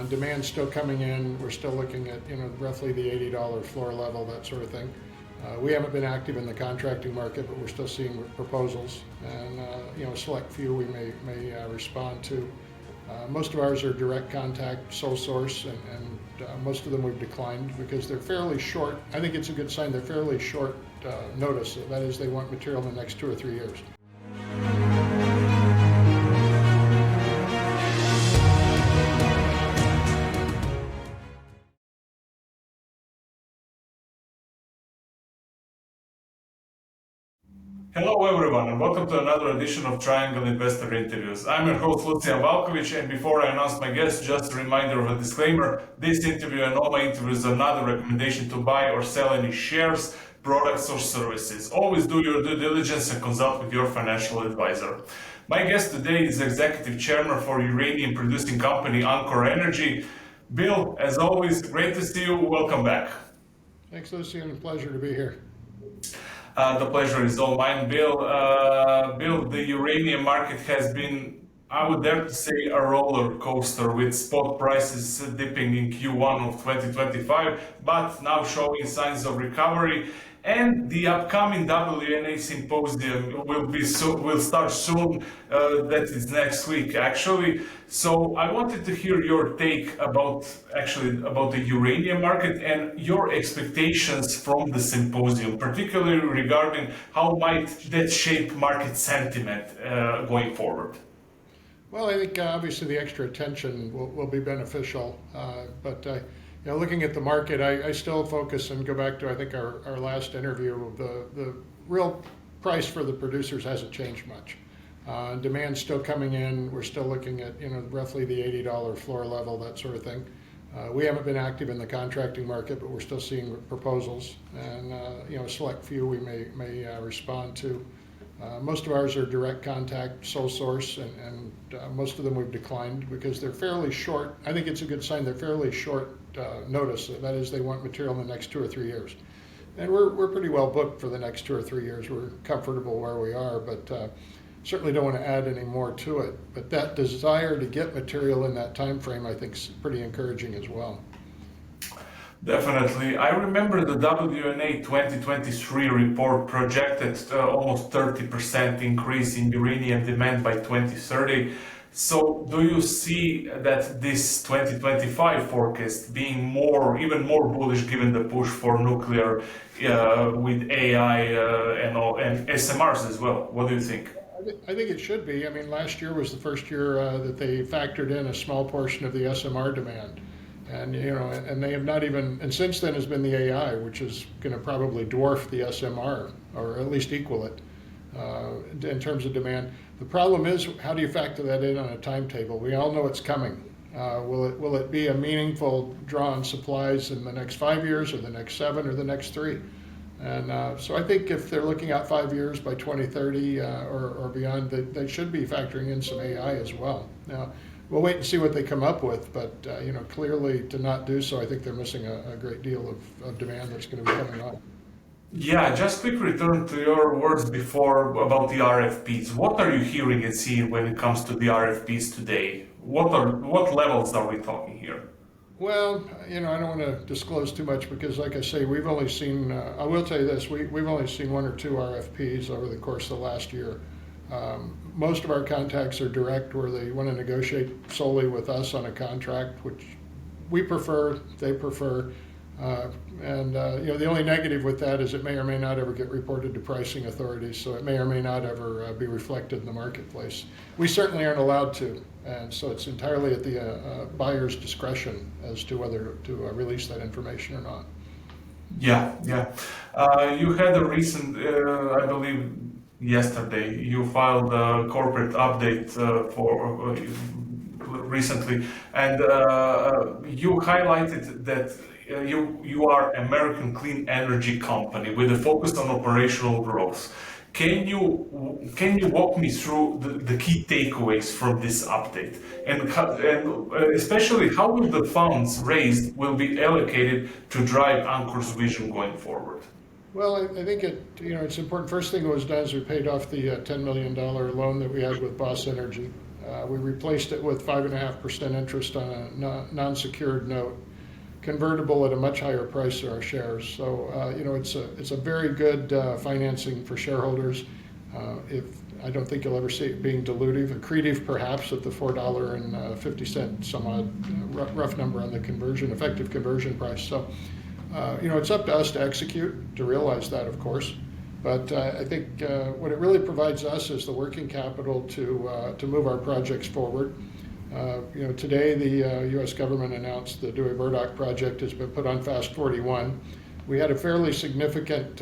Demand's still coming in. We're still looking at roughly the $80 floor level, that sort of thing. We haven't been active in the contracting market, but we're still seeing proposals, and a select few we may respond to. Most of ours are direct contact, sole source, and most of them we've declined because they're fairly short. I think it's a good sign they're fairly short notice. That is, they want material in the next 2 or 3 years. Hello everyone and welcome to another edition of Triangle Investor Interviews. I'm your host Lucian Valkovic, and before I announce my guest, just a reminder of a disclaimer. This interview and all my interviews are not a recommendation to buy or sell any shares, products or services. Always do your due diligence and consult with your financial advisor. My guest today is Executive Chairman for uranium producing company enCore Energy. Bill, as always, great to see you. Welcome back. Thanks, Lucian. Pleasure to be here. The pleasure is all mine, Bill. Bill, the uranium market has been, I would dare to say, a roller coaster with spot prices dipping in Q1 of 2025, but now showing signs of recovery. And the upcoming WNA symposium will start soon. That is next week, actually. So I wanted to hear your take about the uranium market and your expectations from the symposium, particularly regarding how might that shape market sentiment going forward. Well, I think obviously the extra attention will be beneficial, but looking at the market, I still focus and go back to, I think, our last interview. The real price for the producers hasn't changed much. Demand's still coming in. We're still looking at roughly the $80 floor level, that sort of thing. We haven't been active in the contracting market, but we're still seeing proposals, and a select few we may respond to. Most of ours are direct contact, sole source, and most of them we've declined because they're fairly short. I think it's a good sign they're fairly short notice. That is, they want material in the next 2 or 3 years. And we're pretty well booked for the next 2 or 3 years. We're comfortable where we are, but certainly don't want to add any more to it. But that desire to get material in that time frame, I think, is pretty encouraging as well. Definitely. I remember the WNA 2023 report projected almost 30% increase in uranium demand by 2030. So do you see that this 2025 forecast being even more bullish given the push for nuclear with AI and SMRs as well? What do you think? I think it should be. I mean, last year was the first year that they factored in a small portion of the SMR demand. And and they have not even, and since then has been the AI, which is going to probably dwarf the SMR, or at least equal it in terms of demand. The problem is, how do you factor that in on a timetable? We all know it's coming. Will it be a meaningful draw on supplies in the next 5 years, or the next 7, or the next 3? And so I think if they're looking out 5 years, by 2030 or beyond, they should be factoring in some AI as well. Now, we'll wait and see what they come up with, but clearly to not do so, I think they're missing a great deal of demand that's going to be coming on. Yeah, just quick return to your words before about the RFPs. What are you hearing and seeing when it comes to the RFPs today? What levels are we talking here? Well, I don't want to disclose too much because, like I say, we've only seen, I will tell you this, we've only seen 1 or 2 RFPs over the course of the last year. Most of our contacts are direct, where they want to negotiate solely with us on a contract, which we prefer, they prefer. The only negative with that is it may or may not ever get reported to pricing authorities, so it may or may not ever be reflected in the marketplace. We certainly aren't allowed to, and so it's entirely at the buyer's discretion as to whether to release that information or not. Yeah. You had a recent, I believe, yesterday, you filed a corporate update for recently, and you highlighted that you are American clean energy company with a focus on operational growth. Can you walk me through the key takeaways from this update, and especially how will the funds raised will be allocated to drive enCore's vision going forward? Well, I think it's important. First thing that was done is we paid off the $10 million loan that we had with Boss Energy. We replaced it with 5.5% interest on a non-secured note, convertible at a much higher price than our shares. So, it's a very good financing for shareholders. I don't think you'll ever see it being dilutive, accretive perhaps at the $4.50 some odd rough number on the effective conversion price. So, it's up to us to execute, to realize that, of course. But I think what it really provides us is the working capital to move our projects forward. Today the U.S. government announced the Dewey Burdock project has been put on FAST-41. We had a fairly significant,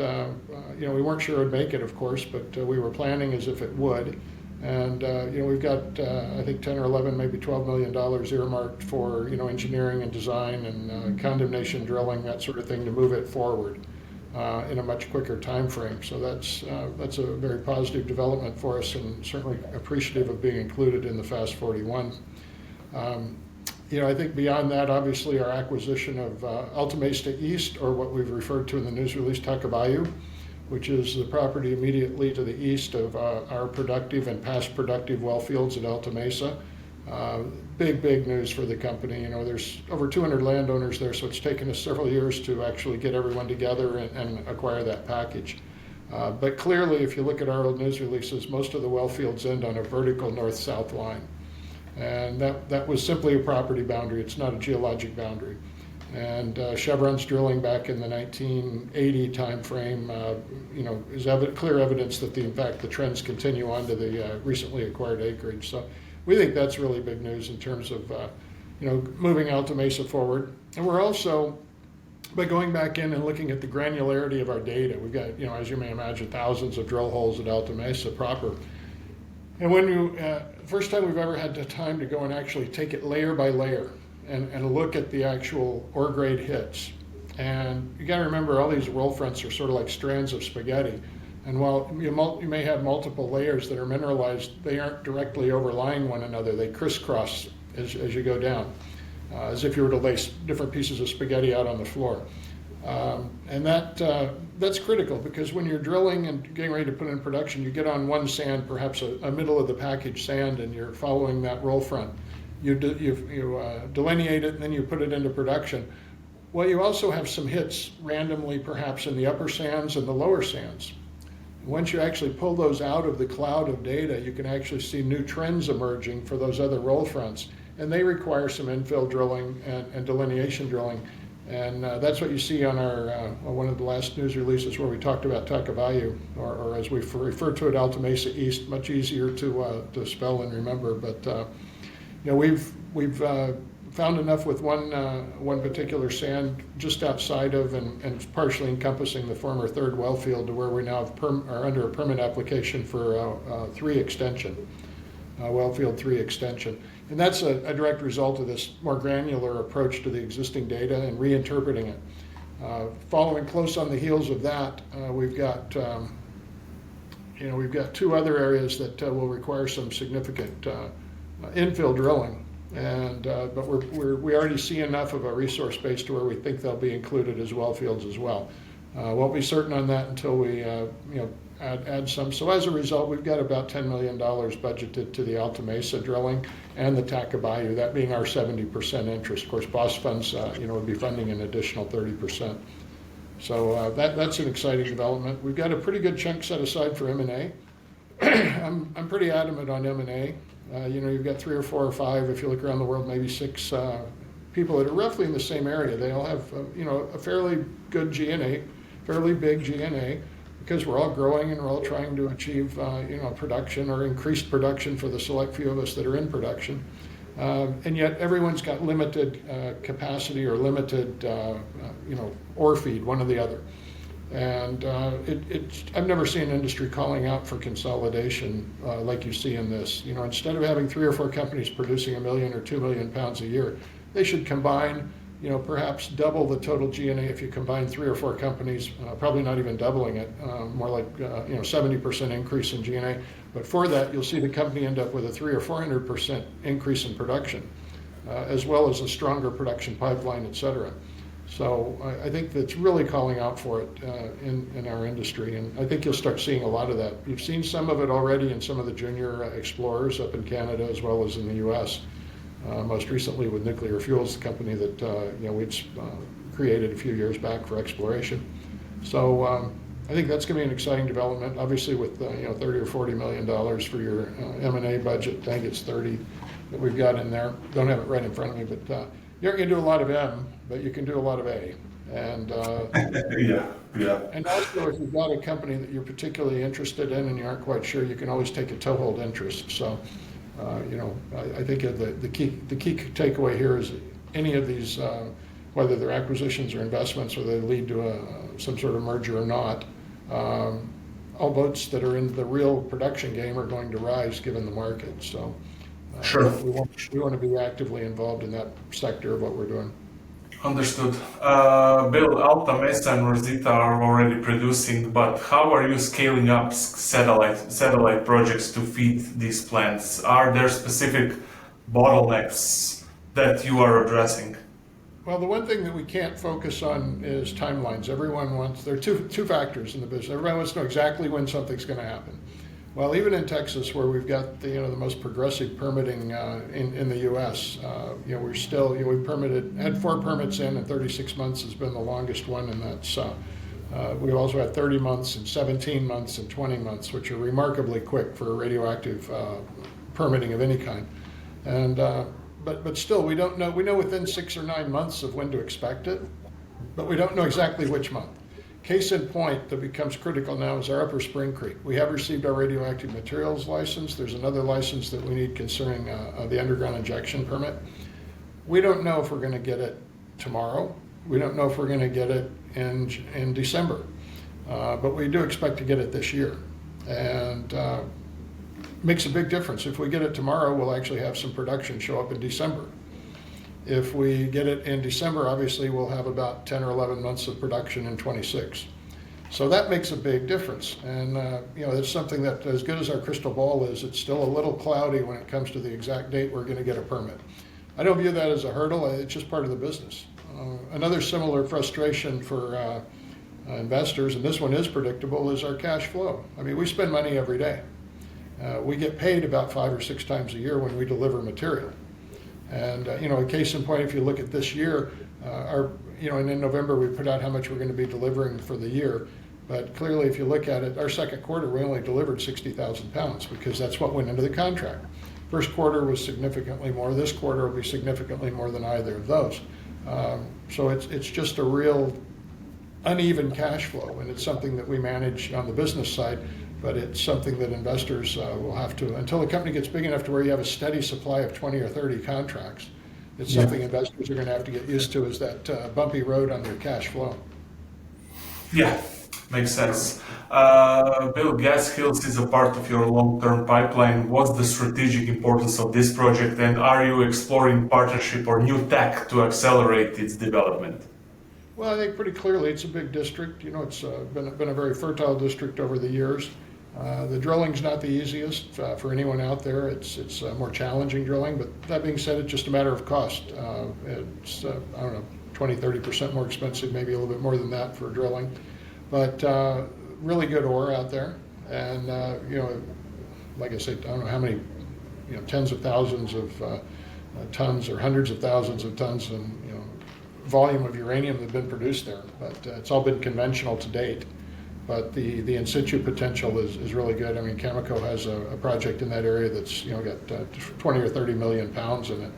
we weren't sure it would make it, of course, but we were planning as if it would. And, we've got, I think, 10 or 11, maybe $12 million earmarked for, engineering and design and condemnation drilling, that sort of thing, to move it forward in a much quicker time frame. So that's a very positive development for us, and certainly appreciative of being included in the FAST-41. I think beyond that, obviously, our acquisition of Alta Mesa East, or what we've referred to in the news release, Tacubaya, which is the property immediately to the east of our productive and past productive well fields at Alta Mesa. Big news for the company. There's over 200 landowners there, so it's taken us several years to actually get everyone together and acquire that package. But clearly, if you look at our old news releases, most of the well fields end on a vertical north-south line. And that was simply a property boundary. It's not a geologic boundary. And Chevron's drilling back in the 1980 time frame, is clear evidence that in fact the trends continue on to the recently acquired acreage. So we think that's really big news in terms of moving Alta Mesa forward. And we're also, by going back in and looking at the granularity of our data, we've got, as you may imagine, thousands of drill holes at Alta Mesa proper. And when first time we've ever had the time to go and actually take it layer by layer and look at the actual ore grade hits. And you got to remember, all these roll fronts are sort of like strands of spaghetti. And while you may have multiple layers that are mineralized, they aren't directly overlying one another. They crisscross as you go down, as if you were to lay different pieces of spaghetti out on the floor. And that's critical, because when you're drilling and getting ready to put in production, you get on one sand, perhaps a middle of the package sand, and you're following that roll front. You delineate it, and then you put it into production. Well, you also have some hits randomly, perhaps in the upper sands and the lower sands. Once you actually pull those out of the cloud of data, you can actually see new trends emerging for those other roll fronts, and they require some infill drilling and delineation drilling. And that's what you see on our one of the last news releases, where we talked about Tacubaya, or as we refer to it, Alta Mesa East, much easier to spell and remember. But we've found enough with one particular sand just outside of and partially encompassing the former third well field, to where we now are under a permit application for 3 extension, well field 3 extension. And that's a direct result of this more granular approach to the existing data and reinterpreting it. Following close on the heels of that, we've got 2 other areas that will require some significant infill drilling. And but we already see enough of a resource base to where we think they'll be included as well fields as well. Won't be certain on that until we add some. So as a result, we've got about $10 million budgeted to the Alta Mesa drilling and the Tacubaya, that being our 70% interest. Of course, Boss Funds would be funding an additional 30%. So that's an exciting development. We've got a pretty good chunk set aside for M&A. I'm pretty adamant on M&A. You've got 3 or 4 or 5, if you look around the world, maybe 6 people that are roughly in the same area. They all have, a fairly good G&A, fairly big G&A, because we're all growing and we're all trying to achieve, production or increased production for the select few of us that are in production. And yet everyone's got limited capacity or limited, ore feed, one or the other. And I've never seen industry calling out for consolidation like you see in this. Instead of having 3 or 4 companies producing 1 million or 2 million pounds a year, they should combine, perhaps double the total G&A if you combine 3 or 4 companies, probably not even doubling it, more like 70% increase in G&A. But for that, you'll see the company end up with a 300 or 400% increase in production, as well as a stronger production pipeline, et cetera. So I think that's really calling out for it in our industry, and I think you'll start seeing a lot of that. You've seen some of it already in some of the junior explorers up in Canada as well as in the U.S. Most recently with Nuclear Fuels, the company that we'd created a few years back for exploration. So I think that's going to be an exciting development. Obviously, with $30 or $40 million for your M&A budget, I think it's 30 that we've got in there. Don't have it right in front of me, but you're going to do a lot of M, but you can do a lot of A. And yeah. and also, if you've got a company that you're particularly interested in and you aren't quite sure, you can always take a toehold interest. So, I think the key takeaway here is any of these, whether they're acquisitions or investments, or they lead to some sort of merger or not, all boats that are in the real production game are going to rise given the market. So. Sure. We want to be actively involved in that sector of what we're doing. Understood. Bill, Alta Mesa and Rosita are already producing, but how are you scaling up satellite projects to feed these plants? Are there specific bottlenecks that you are addressing? Well, the one thing that we can't focus on is timelines. There are two factors in the business. Everyone wants to know exactly when something's going to happen. Well, even in Texas, where we've got the most progressive permitting in the U.S., we're still we had 4 permits in, and 36 months has been the longest one, and that's we've also had 30 months and 17 months and 20 months, which are remarkably quick for radioactive permitting of any kind. And but still, we don't know. We know within 6 or 9 months of when to expect it, but we don't know exactly which month. Case in point that becomes critical now is our Upper Spring Creek. We have received our radioactive materials license. There's another license that we need concerning the underground injection permit. We don't know if we're going to get it tomorrow. We don't know if we're going to get it in December, but we do expect to get it this year, and makes a big difference. If we get it tomorrow, we'll actually have some production show up in December. If we get it in December, obviously we'll have about 10 or 11 months of production in 26. So that makes a big difference. And it's something that, as good as our crystal ball is, it's still a little cloudy when it comes to the exact date we're going to get a permit. I don't view that as a hurdle. It's just part of the business. Another similar frustration for investors, and this one is predictable, is our cash flow. I mean, we spend money every day. We get paid about 5 or 6 times a year when we deliver material. And a case in point, if you look at this year, and in November we put out how much we're going to be delivering for the year. But clearly, if you look at it, our second quarter we only delivered 60,000 pounds because that's what went into the contract. First quarter was significantly more. This quarter will be significantly more than either of those. So it's just a real uneven cash flow, and it's something that we manage on the business side. But it's something that investors will have to, until the company gets big enough to where you have a steady supply of 20 or 30 contracts, it's something investors are going to have to get used to, is that bumpy road on their cash flow. Yeah, makes sense. Bill, Gas Hills is a part of your long-term pipeline. What's the strategic importance of this project, and are you exploring partnership or new tech to accelerate its development? Well, I think pretty clearly it's a big district. It's been a very fertile district over the years. The drilling's not the easiest for anyone out there. It's more challenging drilling, but that being said, it's just a matter of cost. It's, 20-30% more expensive, maybe a little bit more than that for drilling, but really good ore out there. And, like I said, I don't know how many, tens of thousands of tons or hundreds of thousands of tons and, volume of uranium that have been produced there, but it's all been conventional to date. But the in situ potential is really good. I mean, Cameco has a project in that area that's got 20 or 30 million pounds in it,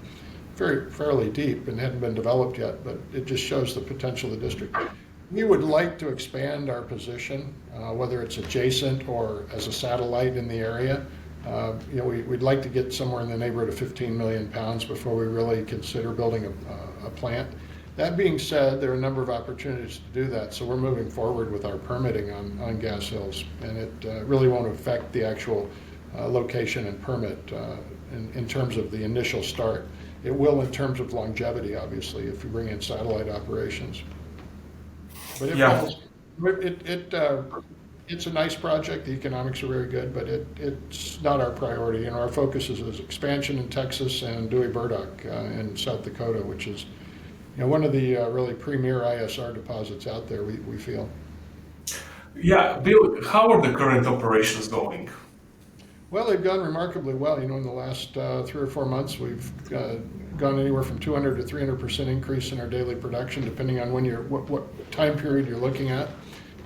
fairly deep, and hadn't been developed yet. But it just shows the potential of the district. We would like to expand our position, whether it's adjacent or as a satellite in the area. We'd like to get somewhere in the neighborhood of 15 million pounds before we really consider building a plant. That being said, there are a number of opportunities to do that, so we're moving forward with our permitting on Gas Hills, and it really won't affect the actual location and permit in terms of the initial start. It will in terms of longevity, obviously, if you bring in satellite operations. But it's a nice project. The economics are very good, but it's not our priority. Our focus is expansion in Texas and Dewey Burdock in South Dakota, which is one of the really premier ISR deposits out there, we feel. Yeah, Bill, how are the current operations going? Well, they've gone remarkably well. In the last 3 or 4 months, we've gone anywhere from 200 to 300% increase in our daily production, depending on what time period you're looking at.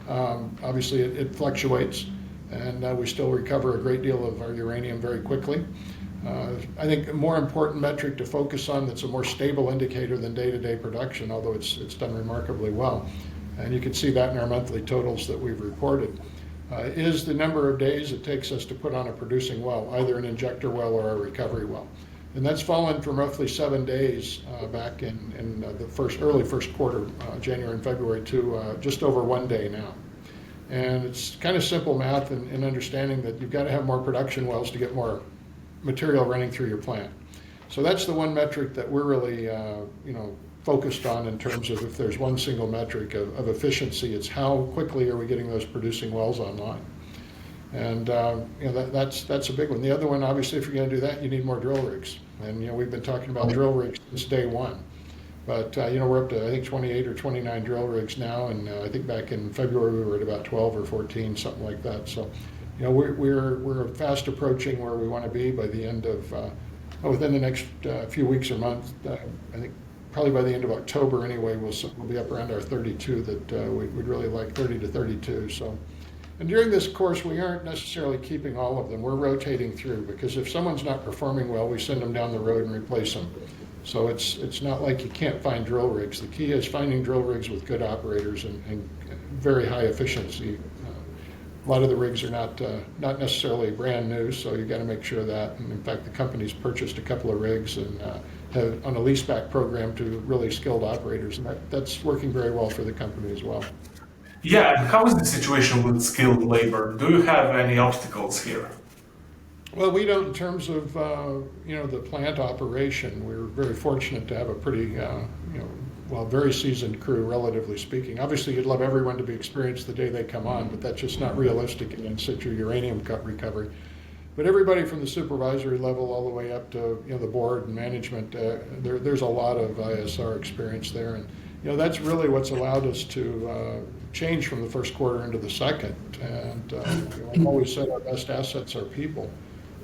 Obviously, it fluctuates, and we still recover a great deal of our uranium very quickly. I think a more important metric to focus on that's a more stable indicator than day-to-day production, although it's done remarkably well, and you can see that in our monthly totals that we've reported, is the number of days it takes us to put on a producing well, either an injector well or a recovery well. And that's fallen from roughly 7 days back in the early first quarter, January and February, to just over 1 day now. And it's kind of simple math in understanding that you've got to have more production wells to get more material running through your plant. So that's the one metric that we're really focused on in terms of, if there's one single metric of efficiency, it's how quickly are we getting those producing wells online. And that's a big one. The other one, obviously, if you're going to do that, you need more drill rigs. And we've been talking about drill rigs since day one. But we're up to, I think, 28 or 29 drill rigs now, and I think back in February we were at about 12 or 14, something like that. So we're fast approaching where we want to be by the end of within the next few weeks or months. I think probably by the end of October anyway, we'll be up around our 32 that we'd really like, 30 to 32. So, and during this course, we aren't necessarily keeping all of them. We're rotating through, because if someone's not performing well, we send them down the road and replace them. So it's not like you can't find drill rigs. The key is finding drill rigs with good operators and very high efficiency. A lot of the rigs are not necessarily brand new, so you've got to make sure of that. And in fact, the company's purchased a couple of rigs and have on a leaseback program to really skilled operators, and that's working very well for the company as well. Yeah, and how is the situation with skilled labor? Do you have any obstacles here? Well, we don't in terms of the plant operation. We're very fortunate to have a pretty very seasoned crew, relatively speaking. Obviously, you'd love everyone to be experienced the day they come on, but that's just not realistic in in situ uranium recovery. But everybody from the supervisory level all the way up to the board and management, there's a lot of ISR experience there, and that's really what's allowed us to change from the first quarter into the second. And I've always said our best assets are people,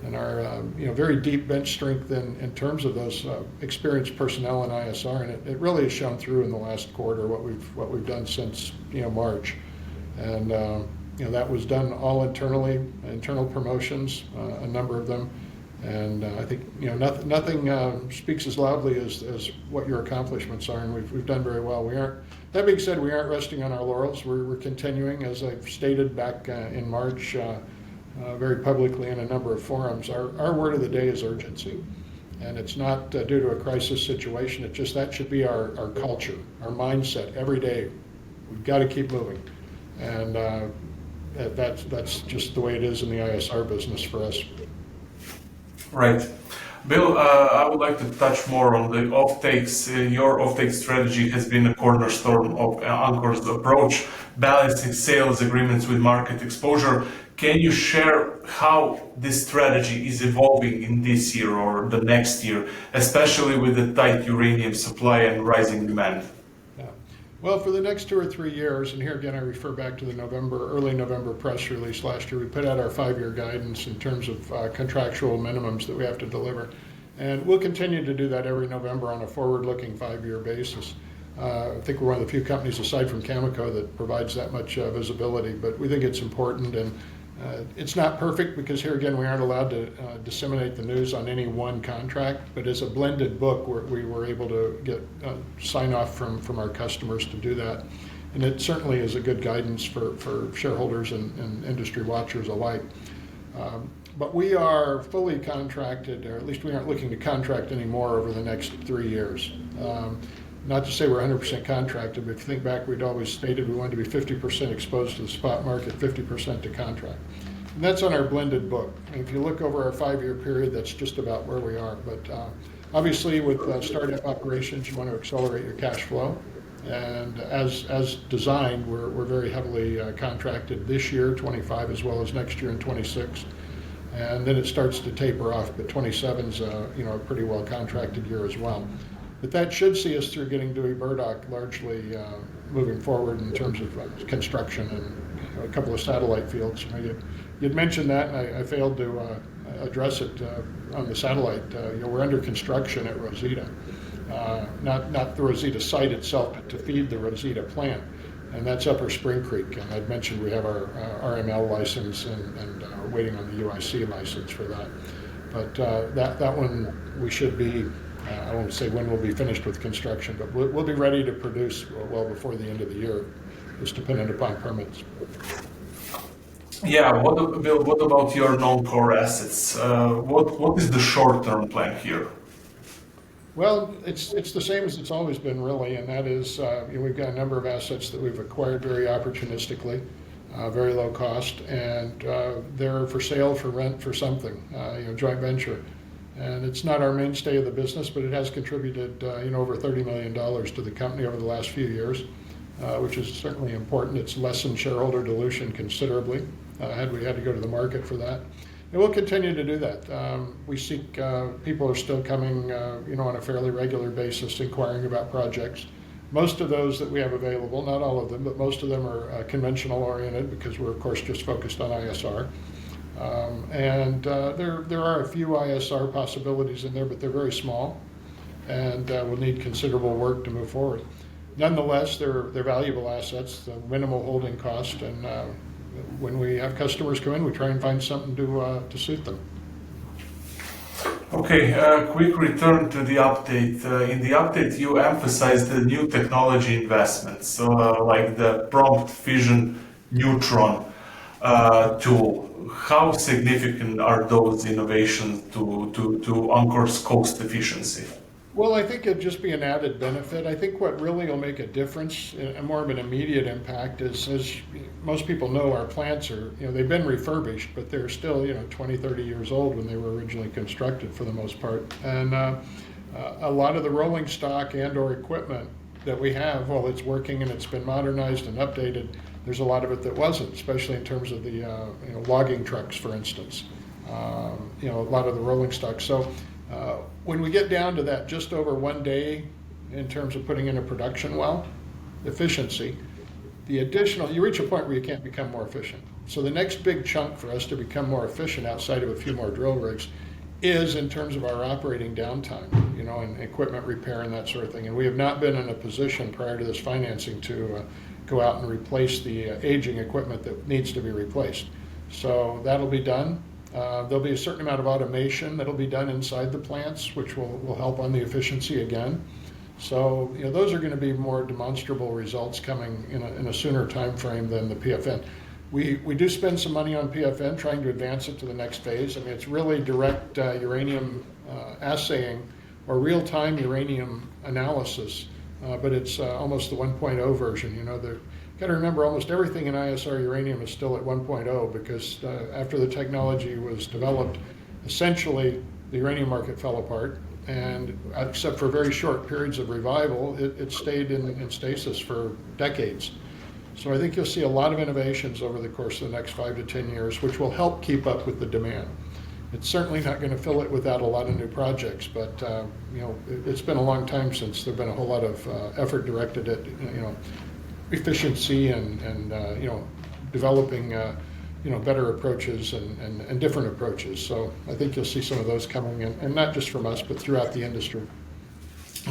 and our very deep bench strength in terms of those experienced personnel in ISR, and it really has shown through in the last quarter what we've done since March, and that was done all internally, internal promotions, a number of them, and I think nothing speaks as loudly as what your accomplishments are, and we've done very well. That being said, we aren't resting on our laurels. We're continuing, as I've stated back in March. Very publicly in a number of forums, our word of the day is urgency, and it's not due to a crisis situation. It's just that should be our culture, our mindset every day. We've got to keep moving, and that's just the way it is in the ISR business for us. Right. Bill, I would like to touch more on the offtakes. Your offtake strategy has been a cornerstone of enCore's approach, balancing sales agreements with market exposure. Can you share how this strategy is evolving in this year or the next year, especially with the tight uranium supply and rising demand? Yeah. Well, for the next 2 or 3 years, and here again I refer back to the early November press release last year, we put out our 5-year guidance in terms of contractual minimums that we have to deliver. And we'll continue to do that every November on a forward-looking 5-year basis. I think we're one of the few companies aside from Cameco that provides that much visibility, but we think it's important, and it's not perfect because here again we aren't allowed to disseminate the news on any one contract, but as a blended book we were able to get sign off from our customers to do that, and it certainly is a good guidance for shareholders and industry watchers alike. But we are fully contracted, or at least we aren't looking to contract anymore over the next 3 years. Not to say we're 100% contracted, but if you think back, we'd always stated we wanted to be 50% exposed to the spot market, 50% to contract. And that's on our blended book. And if you look over our 5-year period, that's just about where we are. But obviously with startup operations, you want to accelerate your cash flow. And as designed, we're very heavily contracted this year, 25, as well as next year in 26. And then it starts to taper off, but 27's a pretty well contracted year as well. But that should see us through getting Dewey Burdock largely moving forward in terms of construction and a couple of satellite fields. You'd mentioned that, and I failed to address it on the satellite. We're under construction at Rosita, not the Rosita site itself, but to feed the Rosita plant, and that's Upper Spring Creek. And I'd mentioned we have our RML license and are waiting on the UIC license for that. But that one we should be. I won't say when we'll be finished with construction, but we'll be ready to produce well before the end of the year. It's dependent upon permits. Yeah, Bill, what about your non-core assets? What is the short-term plan here? Well, it's the same as it's always been, really, and that is we've got a number of assets that we've acquired very opportunistically, very low cost, and they're for sale, for rent, for something, joint venture. And it's not our mainstay of the business, but it has contributed over $30 million to the company over the last few years, which is certainly important. It's lessened shareholder dilution considerably had we had to go to the market for that. And we'll continue to do that. We seek, people are still coming on a fairly regular basis inquiring about projects. Most of those that we have available, not all of them, but most of them are conventional oriented because we're of course just focused on ISR. There are a few ISR possibilities in there, but they're very small and will need considerable work to move forward. Nonetheless, they're valuable assets, minimal holding cost, and when we have customers come in, we try and find something to suit them. Okay, quick return to the update. In the update, you emphasized the new technology investments, like the prompt fission neutron tool. How significant are those innovations to enCore's cost efficiency? Well, I think it'd just be an added benefit. I think what really will make a difference, and more of an immediate impact, is, as most people know, our plants are, they've been refurbished, but they're still, 20, 30 years old when they were originally constructed for the most part. And a lot of the rolling stock and or equipment that we have, well, it's working and it's been modernized and updated. There's a lot of it that wasn't, especially in terms of the logging trucks, for instance. A lot of the rolling stock. So when we get down to that just over 1 day in terms of putting in a production well, efficiency, you reach a point where you can't become more efficient. So the next big chunk for us to become more efficient outside of a few more drill rigs is in terms of our operating downtime, and equipment repair and that sort of thing. And we have not been in a position prior to this financing to go out and replace the aging equipment that needs to be replaced. So that'll be done. There'll be a certain amount of automation that'll be done inside the plants, which will help on the efficiency again. So those are going to be more demonstrable results coming in a sooner time frame than the PFN. We do spend some money on PFN trying to advance it to the next phase. I mean, it's really direct uranium assaying or real-time uranium analysis, but it's almost the 1.0 version. Got to remember, almost everything in ISR uranium is still at 1.0 because after the technology was developed, essentially the uranium market fell apart, and except for very short periods of revival, it stayed in stasis for decades. So I think you'll see a lot of innovations over the course of the next 5 to 10 years, which will help keep up with the demand. It's certainly not going to fill it without a lot of new projects, but it's been a long time since there've been a whole lot of effort directed at efficiency and developing better approaches and different approaches. So I think you'll see some of those coming in, and not just from us, but throughout the industry.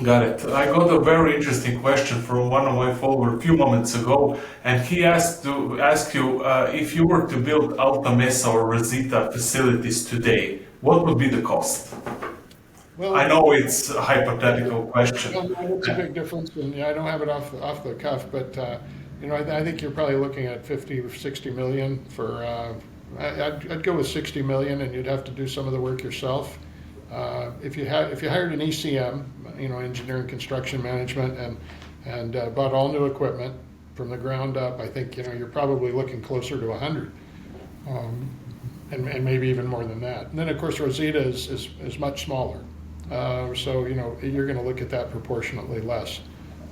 Got it. I got a very interesting question from one of my followers a few moments ago, and he asked to ask you if you were to build Alta Mesa or Rosita facilities today, what would be the cost? Well, I know it's a hypothetical question. It's a big difference, and I don't have it off the cuff, but I think you're probably looking at 50 or 60 million for. I'd go with 60 million, and you'd have to do some of the work yourself. If you hired an ECM, engineering construction management, and bought all new equipment from the ground up, I think you're probably looking closer to 100, and maybe even more than that. And then of course Rosita is much smaller, so you're going to look at that proportionately less.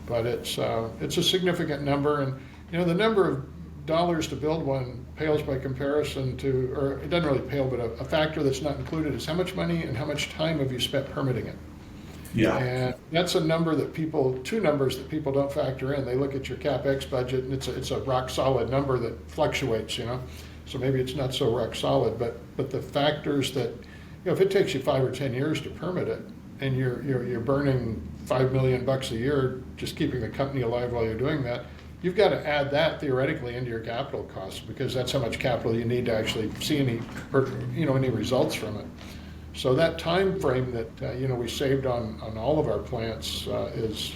But it's a significant number, and the number of dollars to build one pales by comparison to, or it doesn't really pale, but a factor that's not included is how much money and how much time have you spent permitting it. Yeah. And that's a number that two numbers that people don't factor in. They look at your CapEx budget, and it's a rock solid number that fluctuates, So maybe it's not so rock solid, but the factors that, if it takes you 5 or 10 years to permit it, and you're burning $5 million a year just keeping the company alive while you're doing that, you've got to add that theoretically into your capital costs, because that's how much capital you need to actually see any results from it. So that time frame that we saved on all of our plants is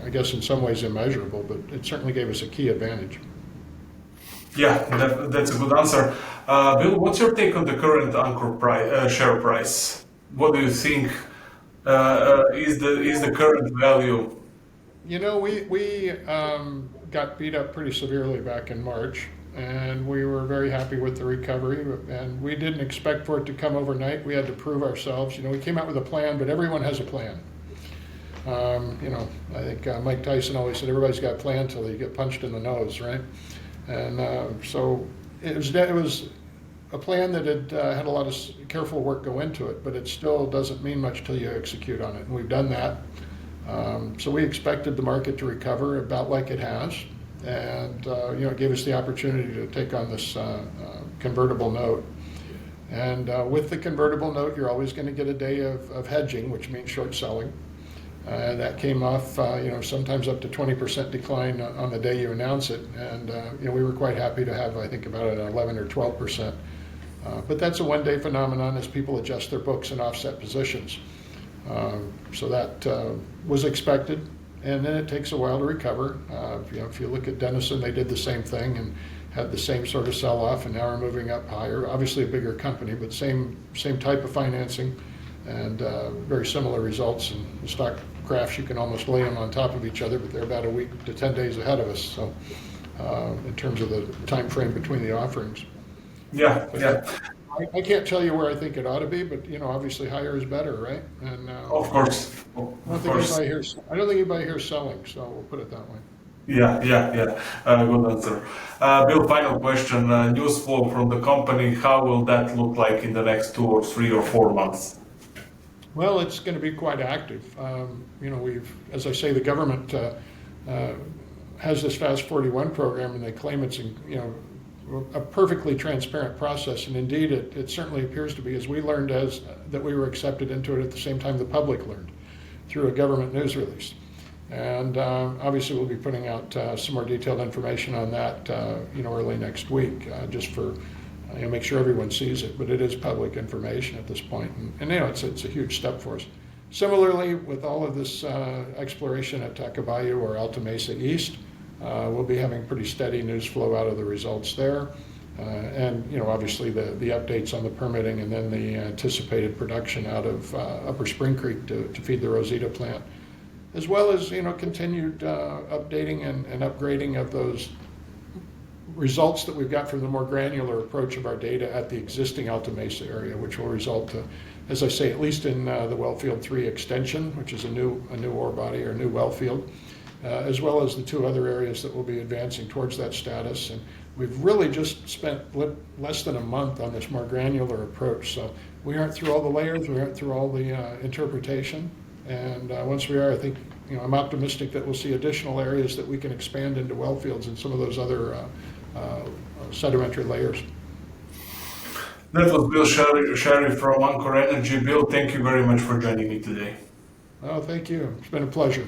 I guess in some ways immeasurable, but it certainly gave us a key advantage. Yeah, that's a good answer. Bill, what's your take on the current enCore share price? What do you think is the current value? We got beat up pretty severely back in March, and we were very happy with the recovery, and we didn't expect for it to come overnight. We had to prove ourselves. We came out with a plan, but everyone has a plan. I think Mike Tyson always said everybody's got a plan until they get punched in the nose, right? And so it was a plan that had a lot of careful work go into it, but it still doesn't mean much till you execute on it, and we've done that. So we expected the market to recover about like it has, and it gave us the opportunity to take on this convertible note. And with the convertible note, you're always going to get a day of hedging, which means short selling. That came off, sometimes up to 20% decline on the day you announce it, and we were quite happy to have, I think, about an 11 or 12%. But that's a one-day phenomenon as people adjust their books and offset positions. So that was expected, and then it takes a while to recover. If you look at Denison, they did the same thing and had the same sort of sell-off, and now are moving up higher. Obviously a bigger company, but same type of financing, and very similar results. And the stock graphs, you can almost lay them on top of each other, but they're about a week to 10 days ahead of us. So in terms of the time frame between the offerings. Yeah, yeah. I can't tell you where I think it ought to be, but obviously higher is better, right? And of course. I don't think anybody here is selling, so we'll put it that way. Yeah. Good answer. Bill, final question. News flow from the company. How will that look like in the next 2 or 3 or 4 months? Well, it's going to be quite active. As I say, the government has this FAST-41 program, and they claim it's a perfectly transparent process, and indeed it certainly appears to be, as we learned that we were accepted into it at the same time the public learned through a government news release. And obviously we'll be putting out some more detailed information on that early next week, just for make sure everyone sees it, but it is public information at this point, and it's a huge step for us. Similarly, with all of this exploration at Tacubaya or Alta Mesa East, we'll be having pretty steady news flow out of the results there, and obviously the updates on the permitting, and then the anticipated production out of Upper Spring Creek to feed the Rosita plant, as well as continued updating and upgrading of those results that we've got from the more granular approach of our data at the existing Alta Mesa area, which will result, as I say, at least in the Wellfield 3 extension, which is a new ore body or new well field, as well as the 2 other areas that will be advancing towards that status. And we've really just spent less than a month on this more granular approach. So we aren't through all the layers, we aren't through all the interpretation. And once we are, I think, I'm optimistic that we'll see additional areas that we can expand into well fields and some of those other sedimentary layers. That was Bill Sherry from enCore Energy. Bill, thank you very much for joining me today. Oh, thank you. It's been a pleasure.